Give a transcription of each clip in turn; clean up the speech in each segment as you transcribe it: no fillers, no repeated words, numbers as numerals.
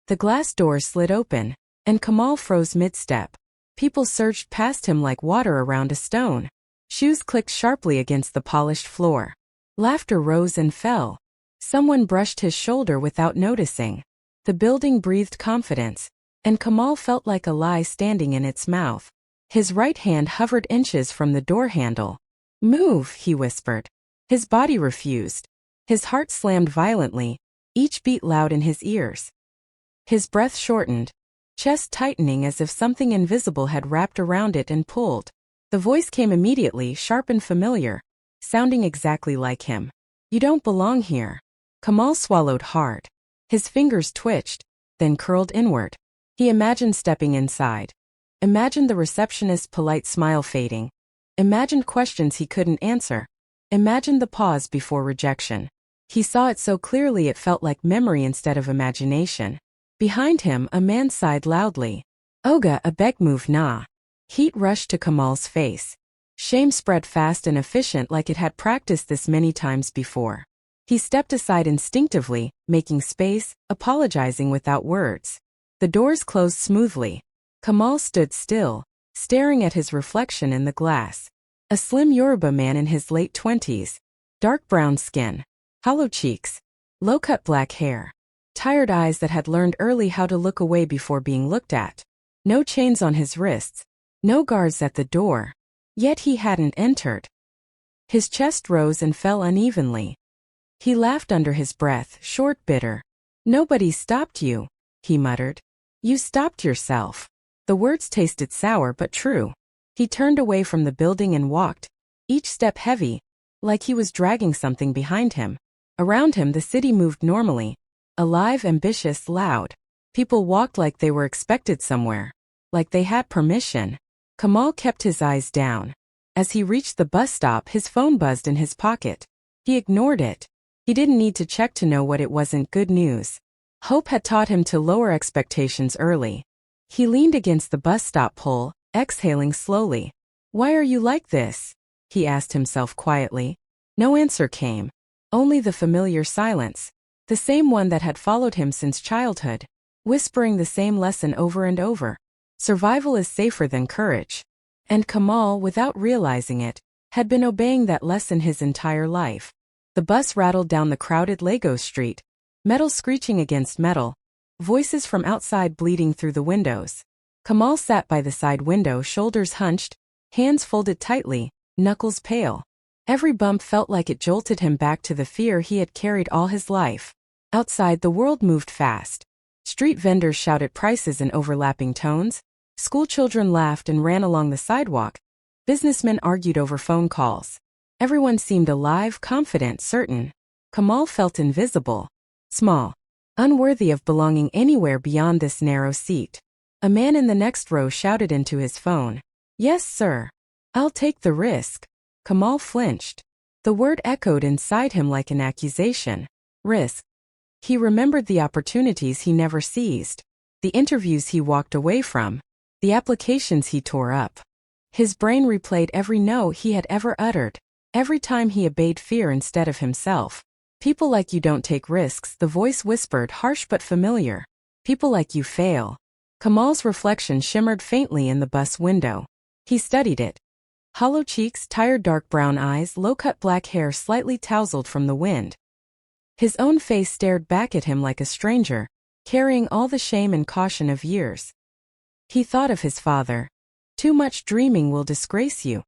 The glass doors slid open, and Kamal froze mid-step. People surged past him like water around a stone. Shoes clicked sharply against the polished floor. Laughter rose and fell. Someone brushed his shoulder without noticing. The building breathed confidence, and Kamal felt like a lie standing in its mouth. His right hand hovered inches from the door handle. "Move," he whispered. His body refused. His heart slammed violently, each beat loud in his ears. His breath shortened, chest tightening as if something invisible had wrapped around it and pulled. The voice came immediately, sharp and familiar, sounding exactly like him. "You don't belong here." Kamal swallowed hard. His fingers twitched, then curled inward. He imagined stepping inside. Imagined the receptionist's polite smile fading. Imagined questions he couldn't answer. Imagined the pause before rejection. He saw it so clearly it felt like memory instead of imagination. Behind him, a man sighed loudly. "Oga, a beg move na." Heat rushed to Kamal's face. Shame spread fast and efficient like it had practiced this many times before. He stepped aside instinctively, making space, apologizing without words. The doors closed smoothly. Kamal stood still, staring at his reflection in the glass. A slim Yoruba man in his late 20s. Dark brown skin. Hollow cheeks. Low-cut black hair. Tired eyes that had learned early how to look away before being looked at. No chains on his wrists. No guards at the door. Yet he hadn't entered. His chest rose and fell unevenly. He laughed under his breath, short, bitter. "Nobody stopped you," he muttered. "You stopped yourself." The words tasted sour but true. He turned away from the building and walked, each step heavy, like he was dragging something behind him. Around him the city moved normally. Alive, ambitious, loud. People walked like they were expected somewhere. Like they had permission. Kamal kept his eyes down. As he reached the bus stop, his phone buzzed in his pocket. He ignored it. He didn't need to check to know what it wasn't good news. Hope had taught him to lower expectations early. He leaned against the bus stop pole, exhaling slowly. "Why are you like this?" he asked himself quietly. No answer came. Only the familiar silence. The same one that had followed him since childhood. Whispering the same lesson over and over. Survival is safer than courage. And Kamal, without realizing it, had been obeying that lesson his entire life. The bus rattled down the crowded Lagos street. Metal screeching against metal. Voices from outside bleeding through the windows. Kamal sat by the side window, shoulders hunched, hands folded tightly, knuckles pale. Every bump felt like it jolted him back to the fear he had carried all his life. Outside, the world moved fast. Street vendors shouted prices in overlapping tones. Schoolchildren laughed and ran along the sidewalk. Businessmen argued over phone calls. Everyone seemed alive, confident, certain. Kamal felt invisible. Small. Unworthy of belonging anywhere beyond this narrow seat. A man in the next row shouted into his phone. "Yes, sir. I'll take the risk." Kamal flinched. The word echoed inside him like an accusation. Risk. He remembered the opportunities he never seized. The interviews he walked away from. The applications he tore up. His brain replayed every no he had ever uttered. Every time he obeyed fear instead of himself. "People like you don't take risks," the voice whispered, harsh but familiar. "People like you fail." Kamal's reflection shimmered faintly in the bus window. He studied it. Hollow cheeks, tired dark brown eyes, low-cut black hair slightly tousled from the wind. His own face stared back at him like a stranger, carrying all the shame and caution of years. He thought of his father. "Too much dreaming will disgrace you."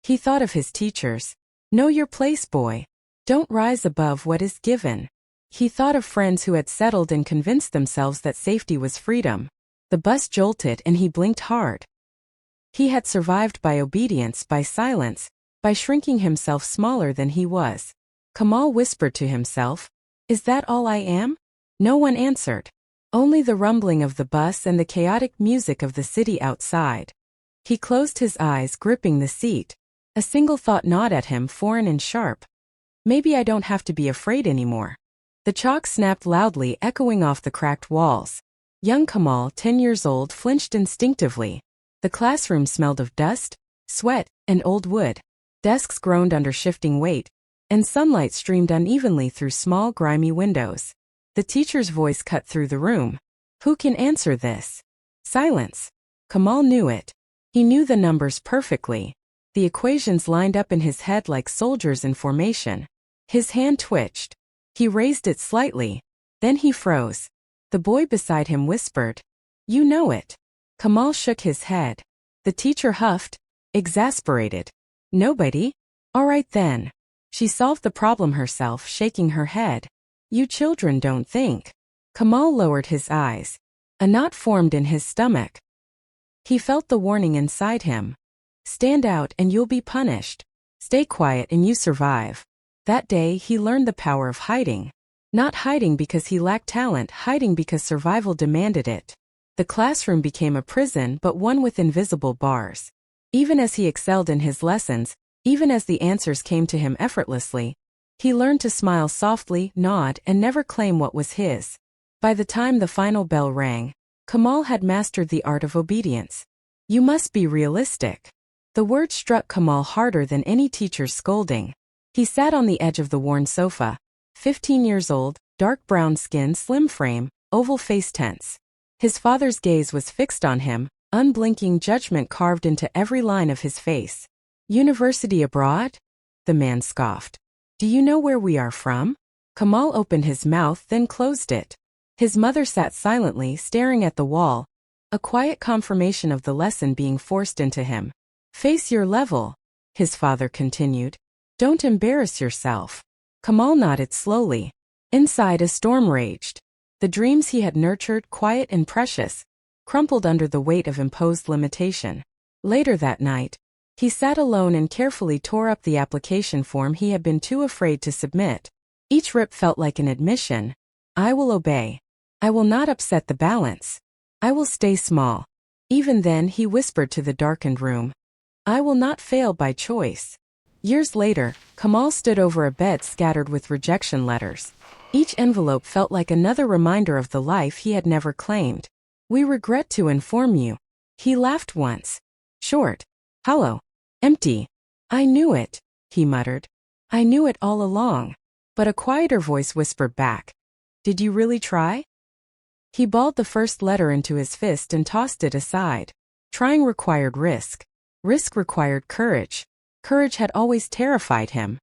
He thought of his teachers. "Know your place, boy. Don't rise above what is given." He thought of friends who had settled and convinced themselves that safety was freedom. The bus jolted and he blinked hard. He had survived by obedience, by silence, by shrinking himself smaller than he was. Kamal whispered to himself, "Is that all I am?" No one answered. Only the rumbling of the bus and the chaotic music of the city outside. He closed his eyes, gripping the seat. A single thought gnawed at him, foreign and sharp. "Maybe I don't have to be afraid anymore." The chalk snapped loudly, echoing off the cracked walls. Young Kamal, 10 years old, flinched instinctively. The classroom smelled of dust, sweat, and old wood. Desks groaned under shifting weight, and sunlight streamed unevenly through small, grimy windows. The teacher's voice cut through the room. Who can answer this? Silence. Kamal knew it. He knew the numbers perfectly. The equations lined up in his head like soldiers in formation. His hand twitched. He raised it slightly. Then he froze. The boy beside him whispered, "You know it." Kamal shook his head. The teacher huffed, exasperated. "Nobody? All right then." She solved the problem herself, shaking her head. "You children don't think." Kamal lowered his eyes. A knot formed in his stomach. He felt the warning inside him. Stand out and you'll be punished. Stay quiet and you survive. That day he learned the power of hiding. Not hiding because he lacked talent, hiding because survival demanded it. The classroom became a prison, but one with invisible bars. Even as he excelled in his lessons, even as the answers came to him effortlessly, he learned to smile softly, nod, and never claim what was his. By the time the final bell rang, Kamal had mastered the art of obedience. You must be realistic. The word struck Kamal harder than any teacher's scolding. He sat on the edge of the worn sofa, 15 years old, dark brown skin, slim frame, oval face tense. His father's gaze was fixed on him, unblinking judgment carved into every line of his face. University abroad? The man scoffed. Do you know where we are from? Kamal opened his mouth, then closed it. His mother sat silently, staring at the wall, a quiet confirmation of the lesson being forced into him. Face your level, his father continued. Don't embarrass yourself. Kamal nodded slowly. Inside, a storm raged. The dreams he had nurtured, quiet and precious, crumpled under the weight of imposed limitation. Later that night, he sat alone and carefully tore up the application form he had been too afraid to submit. Each rip felt like an admission. I will obey. I will not upset the balance. I will stay small. Even then, he whispered to the darkened room. I will not fail by choice. Years later, Kamal stood over a bed scattered with rejection letters. Each envelope felt like another reminder of the life he had never claimed. We regret to inform you. He laughed once. Short. Hollow. Empty. I knew it, he muttered. I knew it all along. But a quieter voice whispered back. Did you really try? He balled the first letter into his fist and tossed it aside. Trying required risk. Risk required courage. Courage had always terrified him.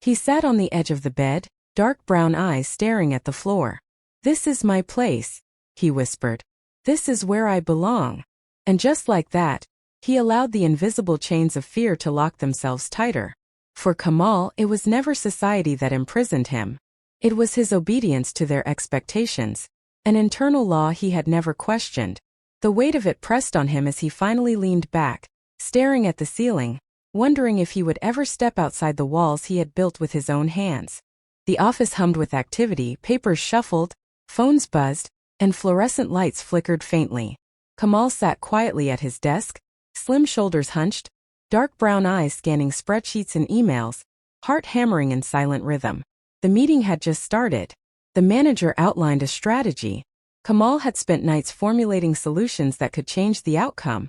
He sat on the edge of the bed, dark brown eyes staring at the floor. This is my place, he whispered. This is where I belong. And just like that, he allowed the invisible chains of fear to lock themselves tighter. For Kamal, it was never society that imprisoned him. It was his obedience to their expectations. An internal law he had never questioned. The weight of it pressed on him as he finally leaned back, staring at the ceiling, wondering if he would ever step outside the walls he had built with his own hands. The office hummed with activity, papers shuffled, phones buzzed, and fluorescent lights flickered faintly. Kamal sat quietly at his desk, slim shoulders hunched, dark brown eyes scanning spreadsheets and emails, heart hammering in silent rhythm. The meeting had just started. The manager outlined a strategy. Kamal had spent nights formulating solutions that could change the outcome.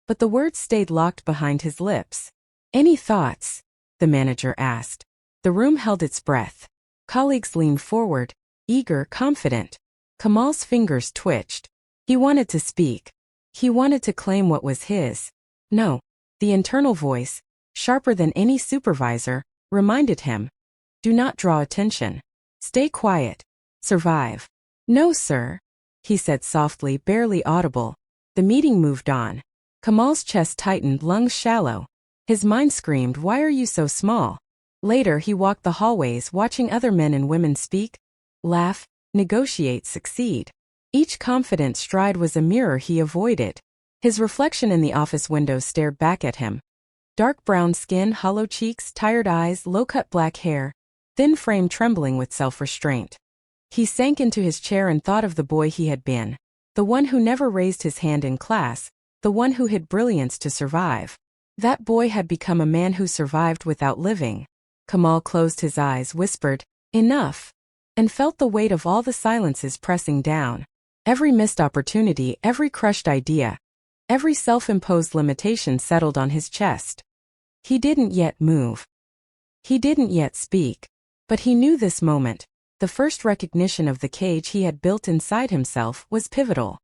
But the words stayed locked behind his lips. Any thoughts? The manager asked. The room held its breath. Colleagues leaned forward, eager, confident. Kamal's fingers twitched. He wanted to speak. He wanted to claim what was his. No. The internal voice, sharper than any supervisor, reminded him. Do not draw attention. Stay quiet. Survive. No, sir, he said softly, barely audible. The meeting moved on. Kamal's chest tightened, lungs shallow. His mind screamed, why are you so small? Later he walked the hallways, watching other men and women speak, laugh, negotiate, succeed. Each confident stride was a mirror he avoided. His reflection in the office window stared back at him. Dark brown skin, hollow cheeks, tired eyes, low-cut black hair, thin frame trembling with self-restraint. He sank into his chair and thought of the boy he had been, the one who never raised his hand in class, the one who hid brilliance to survive. That boy had become a man who survived without living. Kamal closed his eyes, whispered, enough, and felt the weight of all the silences pressing down. Every missed opportunity, every crushed idea, every self-imposed limitation settled on his chest. He didn't yet move. He didn't yet speak. But he knew this moment, the The first recognition of the cage he had built inside himself was pivotal.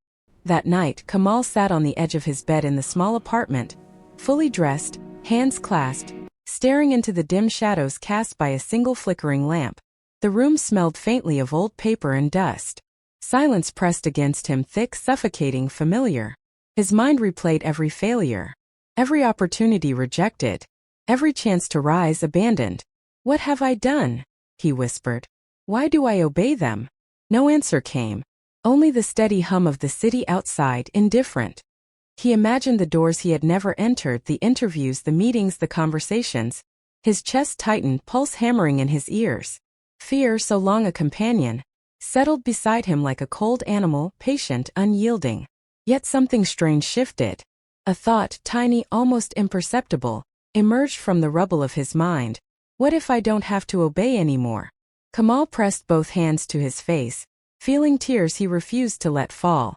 That night, Kamal sat on the edge of his bed in the small apartment, fully dressed, hands clasped, staring into the dim shadows cast by a single flickering lamp. The room smelled faintly of old paper and dust. Silence pressed against him, thick, suffocating, familiar. His mind replayed every failure, every opportunity rejected, every chance to rise abandoned. "What have I done?" he whispered. "Why do I obey them?" No answer came. Only the steady hum of the city outside, indifferent. He imagined the doors he had never entered, the interviews, the meetings, the conversations. His chest tightened, pulse hammering in his ears. Fear, so long a companion, settled beside him like a cold animal, patient, unyielding. Yet something strange shifted. A thought, tiny, almost imperceptible, emerged from the rubble of his mind. What if I don't have to obey anymore? Kamal pressed both hands to his face, feeling tears he refused to let fall.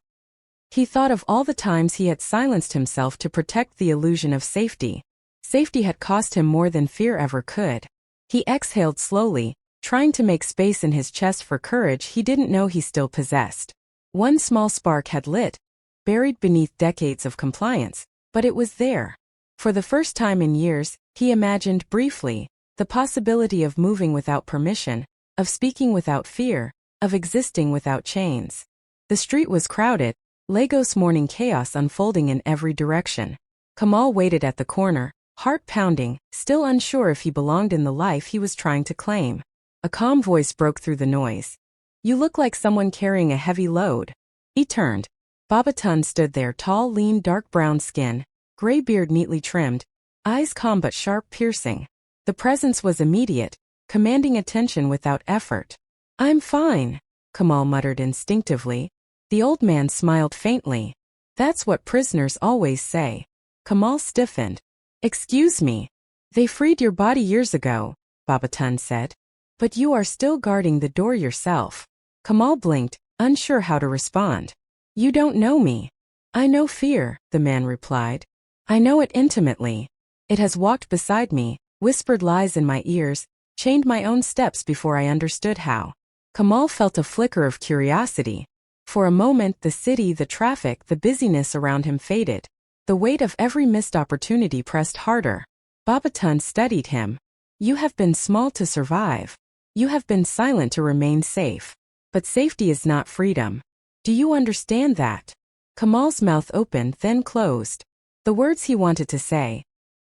He thought of all the times he had silenced himself to protect the illusion of safety. Safety had cost him more than fear ever could. He exhaled slowly, trying to make space in his chest for courage he didn't know he still possessed. One small spark had lit, buried beneath decades of compliance, but it was there. For the first time in years, he imagined briefly the possibility of moving without permission, of speaking without fear, of existing without chains. The street was crowded, Lagos morning chaos unfolding in every direction. Kamal waited at the corner, heart pounding, still unsure if he belonged in the life he was trying to claim. A calm voice broke through the noise. "You look like someone carrying a heavy load." He turned. Babatunde stood there, tall, lean, dark brown skin, gray beard neatly trimmed, eyes calm but sharp, piercing. The presence was immediate, commanding attention without effort. "I'm fine," Kamal muttered instinctively. The old man smiled faintly. "That's what prisoners always say." Kamal stiffened. "Excuse me. They freed your body years ago," Babatunde said. "But you are still guarding the door yourself." Kamal blinked, unsure how to respond. "You don't know me." "I know fear," the man replied. "I know it intimately. It has walked beside me, whispered lies in my ears, chained my own steps before I understood how." Kamal felt a flicker of curiosity. For a moment the city, the traffic, the busyness around him faded. The weight of every missed opportunity pressed harder. Babatunde studied him. "You have been small to survive. You have been silent to remain safe. But safety is not freedom. Do you understand that?" Kamal's mouth opened, then closed. The words he wanted to say,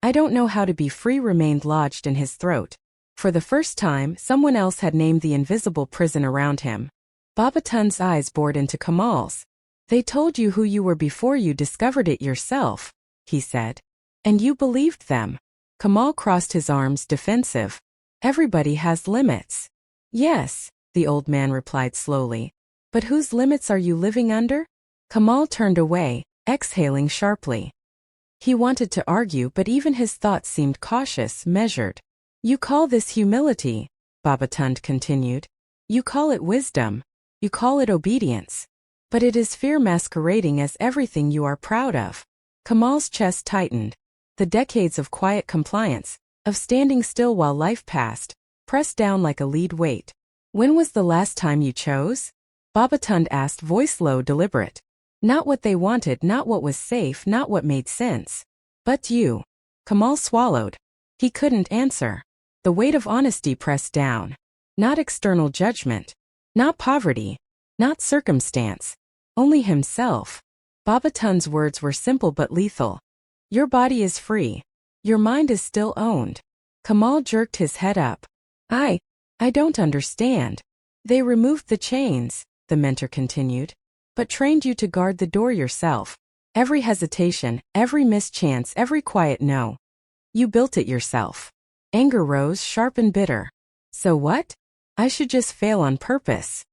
"I don't know how to be free," remained lodged in his throat. For the first time, someone else had named the invisible prison around him. Babatunde's eyes bored into Kamal's. "They told you who you were before you discovered it yourself," he said. "And you believed them." Kamal crossed his arms, defensive. "Everybody has limits." "Yes," the old man replied slowly. "But whose limits are you living under?" Kamal turned away, exhaling sharply. He wanted to argue, but even his thoughts seemed cautious, measured. "You call this humility," Babatunde continued. "You call it wisdom. You call it obedience. But it is fear masquerading as everything you are proud of." Kamal's chest tightened. The decades of quiet compliance, of standing still while life passed, pressed down like a lead weight. "When was the last time you chose?" Babatunde asked, voice low, deliberate. Not what they wanted, not what was safe, not what made sense. "But you." Kamal swallowed. He couldn't answer. The weight of honesty pressed down. Not external judgment. Not poverty. Not circumstance. Only himself. Babatunde's words were simple but lethal. "Your body is free. Your mind is still owned." Kamal jerked his head up. I don't understand." "They removed the chains," the mentor continued, "but trained you to guard the door yourself. Every hesitation, every mischance, every quiet no. You built it yourself." Anger rose, sharp and bitter. "So what? I should just fail on purpose."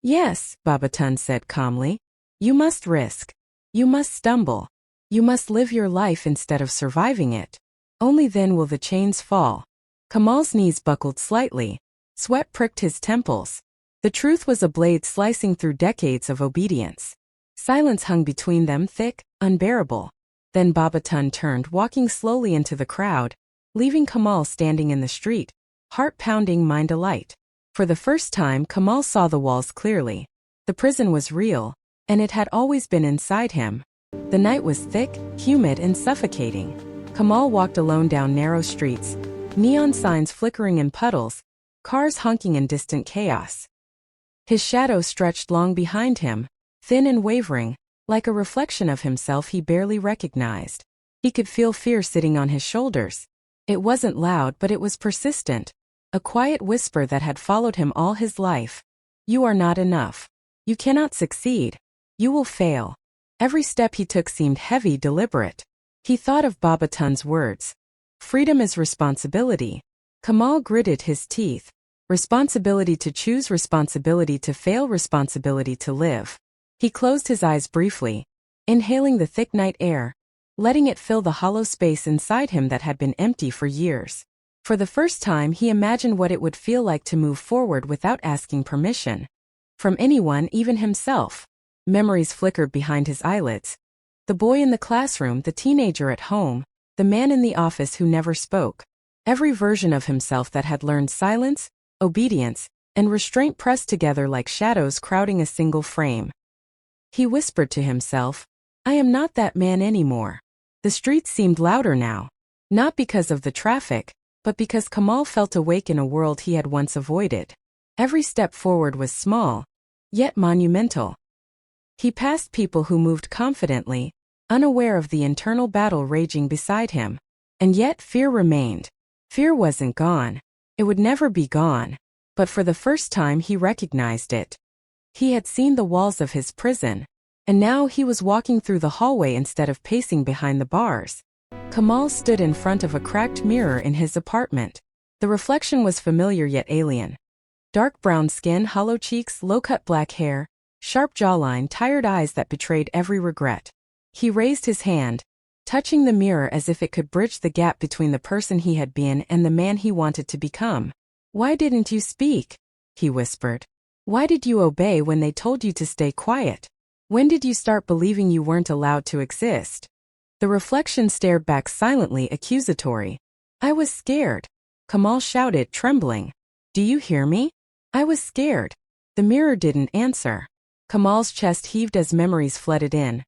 "Yes," Babatunde said calmly. "You must risk. You must stumble. You must live your life instead of surviving it. Only then will the chains fall." Kamal's knees buckled slightly. Sweat pricked his temples. The truth was a blade slicing through decades of obedience. Silence hung between them, thick, unbearable. Then Babatunde turned, walking slowly into the crowd, leaving Kamal standing in the street, heart pounding, mind alight. For the first time, Kamal saw the walls clearly. The prison was real, and it had always been inside him. The night was thick, humid, and suffocating. Kamal walked alone down narrow streets, neon signs flickering in puddles, cars honking in distant chaos. His shadow stretched long behind him, thin and wavering, like a reflection of himself he barely recognized. He could feel fear sitting on his shoulders. It wasn't loud, but it was persistent. A quiet whisper that had followed him all his life. You are not enough. You cannot succeed. You will fail. Every step he took seemed heavy, deliberate. He thought of Babatun's words. Freedom is responsibility. Kamal gritted his teeth. Responsibility to choose, responsibility to fail, responsibility to live. He closed his eyes briefly, inhaling the thick night air, letting it fill the hollow space inside him that had been empty for years. For the first time, he imagined what it would feel like to move forward without asking permission. From anyone, even himself. Memories flickered behind his eyelids. The boy in the classroom, the teenager at home, the man in the office who never spoke. Every version of himself that had learned silence, obedience, and restraint pressed together like shadows crowding a single frame. He whispered to himself, I am not that man anymore. The streets seemed louder now. Not because of the traffic, but because Kamal felt awake in a world he had once avoided. Every step forward was small, yet monumental. He passed people who moved confidently, unaware of the internal battle raging beside him. And yet fear remained. Fear wasn't gone. It would never be gone. But for the first time he recognized it. He had seen the walls of his prison, and now he was walking through the hallway instead of pacing behind the bars. Kamal stood in front of a cracked mirror in his apartment. The reflection was familiar yet alien. Dark brown skin, hollow cheeks, low-cut black hair, sharp jawline, tired eyes that betrayed every regret. He raised his hand, touching the mirror as if it could bridge the gap between the person he had been and the man he wanted to become. Why didn't you speak? He whispered. Why did you obey when they told you to stay quiet? When did you start believing you weren't allowed to exist? The reflection stared back silently, accusatory. I was scared. Kamal shouted, trembling. Do you hear me? I was scared. The mirror didn't answer. Kamal's chest heaved as memories flooded in.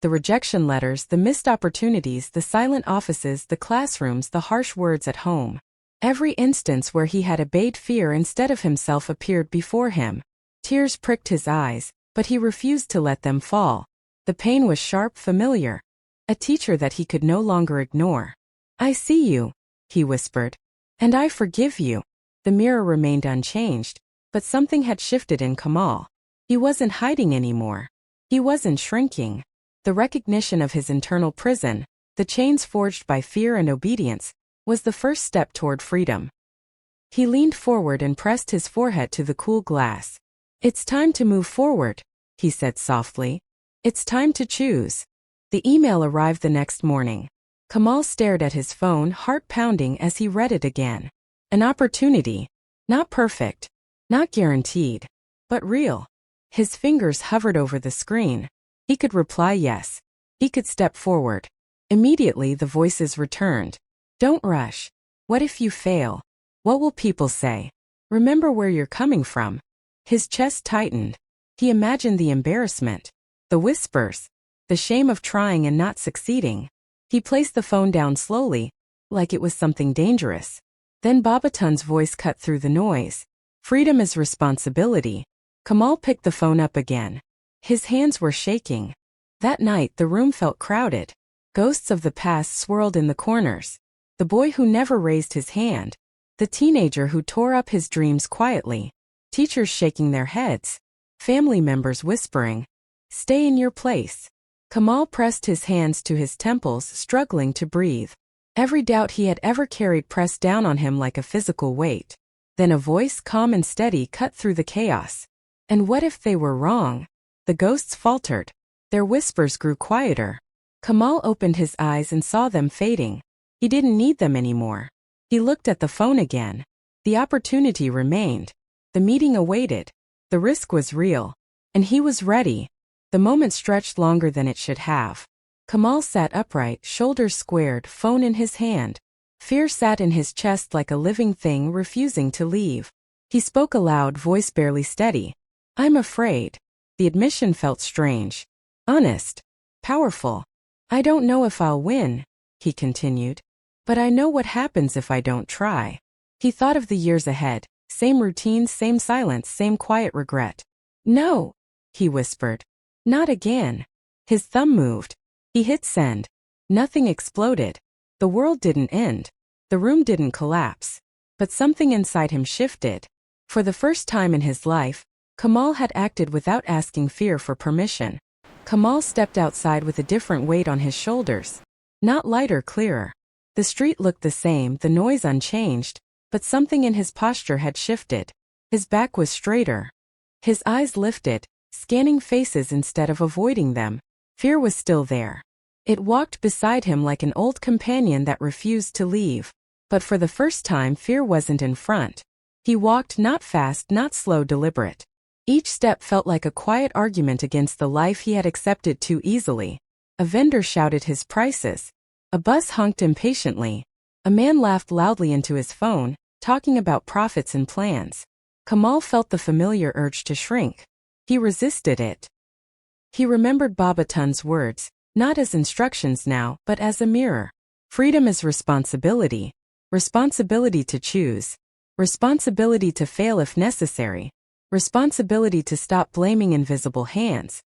The rejection letters, the missed opportunities, the silent offices, the classrooms, the harsh words at home. Every instance where he had obeyed fear instead of himself appeared before him. Tears pricked his eyes, but he refused to let them fall. The pain was sharp, familiar. A teacher that he could no longer ignore. I see you, he whispered. And I forgive you. The mirror remained unchanged, but something had shifted in Kamal. He wasn't hiding anymore. He wasn't shrinking. The recognition of his internal prison, the chains forged by fear and obedience, was the first step toward freedom. He leaned forward and pressed his forehead to the cool glass. It's time to move forward, he said softly. It's time to choose. The email arrived the next morning. Kamal stared at his phone, heart pounding as he read it again. An opportunity. Not perfect. Not guaranteed. But real. His fingers hovered over the screen. He could reply yes. He could step forward. Immediately the voices returned. Don't rush. What if you fail? What will people say? Remember where you're coming from. His chest tightened. He imagined the embarrassment. The whispers. The shame of trying and not succeeding. He placed the phone down slowly, like it was something dangerous. Then Babatun's voice cut through the noise. Freedom is responsibility. Kamal picked the phone up again. His hands were shaking. That night the room felt crowded. Ghosts of the past swirled in the corners. The boy who never raised his hand. The teenager who tore up his dreams quietly. Teachers shaking their heads. Family members whispering, "Stay in your place." Kamal pressed his hands to his temples, struggling to breathe. Every doubt he had ever carried pressed down on him like a physical weight. Then a voice, calm and steady, cut through the chaos. And what if they were wrong? The ghosts faltered. Their whispers grew quieter. Kamal opened his eyes and saw them fading. He didn't need them anymore. He looked at the phone again. The opportunity remained. The meeting awaited. The risk was real. And he was ready. The moment stretched longer than it should have. Kamal sat upright, shoulders squared, phone in his hand. Fear sat in his chest like a living thing refusing to leave. He spoke aloud, voice barely steady. I'm afraid. The admission felt strange. Honest. Powerful. I don't know if I'll win, he continued. But I know what happens if I don't try. He thought of the years ahead. Same routines, same silence, same quiet regret. No, he whispered. Not again. His thumb moved. He hit send. Nothing exploded. The world didn't end. The room didn't collapse. But something inside him shifted. For the first time in his life, Kamal had acted without asking fear for permission. Kamal stepped outside with a different weight on his shoulders. Not lighter, clearer. The street looked the same, the noise unchanged, but something in his posture had shifted. His back was straighter. His eyes lifted, scanning faces instead of avoiding them. Fear was still there. It walked beside him like an old companion that refused to leave. But for the first time, fear wasn't in front. He walked not fast, not slow, deliberate. Each step felt like a quiet argument against the life he had accepted too easily. A vendor shouted his prices. A bus honked impatiently. A man laughed loudly into his phone, talking about profits and plans. Kamal felt the familiar urge to shrink. He resisted it. He remembered Babatun's words, not as instructions now, but as a mirror. Freedom is responsibility. Responsibility to choose. Responsibility to fail if necessary. Responsibility to stop blaming invisible hands.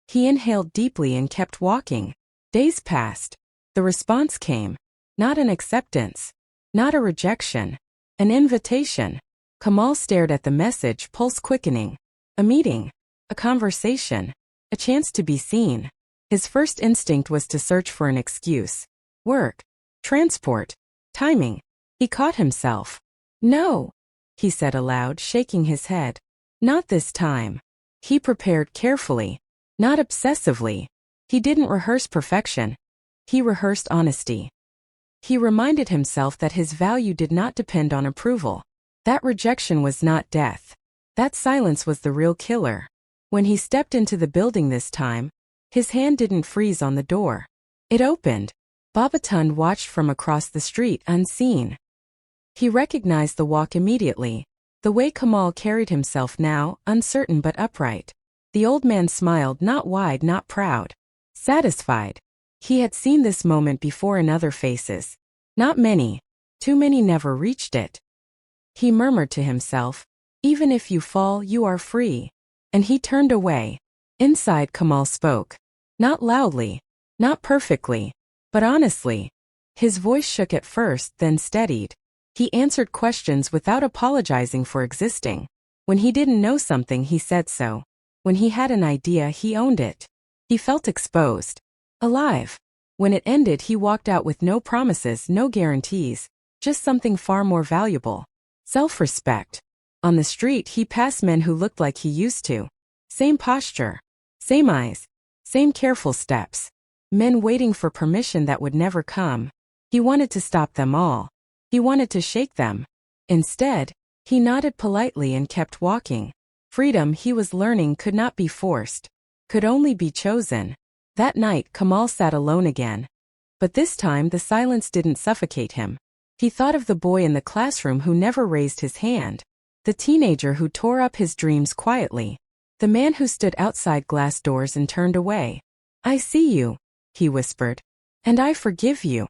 He inhaled deeply and kept walking. Days passed. The response came. Not an acceptance. Not a rejection. An invitation. Kamal stared at the message, pulse quickening. A meeting. A conversation. A chance to be seen. His first instinct was to search for an excuse. Work. Transport. Timing. He caught himself. No, he said aloud, shaking his head. Not this time. He prepared carefully. Not obsessively. He didn't rehearse perfection. He rehearsed honesty. He reminded himself that his value did not depend on approval. That rejection was not death. That silence was the real killer. When he stepped into the building this time, his hand didn't freeze on the door. It opened. Babatun watched from across the street, unseen. He recognized the walk immediately. The way Kamal carried himself now, uncertain but upright. The old man smiled, not wide, not proud. Satisfied. He had seen this moment before in other faces. Not many. Too many never reached it. He murmured to himself, even if you fall, you are free. And he turned away. Inside, Kamal spoke. Not loudly. Not perfectly. But honestly. His voice shook at first, then steadied. He answered questions without apologizing for existing. When he didn't know something, he said so. When he had an idea, he owned it. He felt exposed. Alive. When it ended, he walked out with no promises, no guarantees, just something far more valuable. Self-respect. On the street, he passed men who looked like he used to. Same posture. Same eyes. Same careful steps. Men waiting for permission that would never come. He wanted to stop them all. He wanted to shake them. Instead, he nodded politely and kept walking. Freedom, he was learning, could not be forced. Could only be chosen. That night, Kamal sat alone again. But this time, the silence didn't suffocate him. He thought of the boy in the classroom who never raised his hand. The teenager who tore up his dreams quietly. The man who stood outside glass doors and turned away. I see you, he whispered. And I forgive you.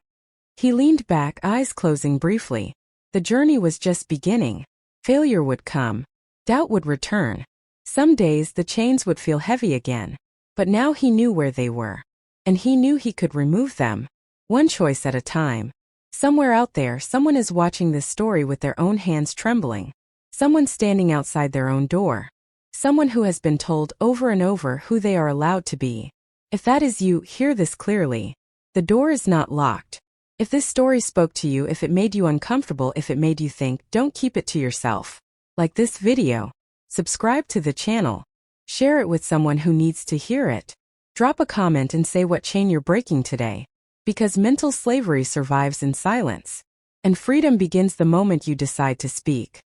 He leaned back, eyes closing briefly. The journey was just beginning. Failure would come. Doubt would return. Some days the chains would feel heavy again. But now he knew where they were. And he knew he could remove them. One choice at a time. Somewhere out there, someone is watching this story with their own hands trembling. Someone standing outside their own door. Someone who has been told over and over who they are allowed to be. If that is you, hear this clearly. The door is not locked. If this story spoke to you, if it made you uncomfortable, if it made you think, don't keep it to yourself. Like this video. Subscribe to the channel. Share it with someone who needs to hear it. Drop a comment and say what chain you're breaking today. Because mental slavery survives in silence. And freedom begins the moment you decide to speak.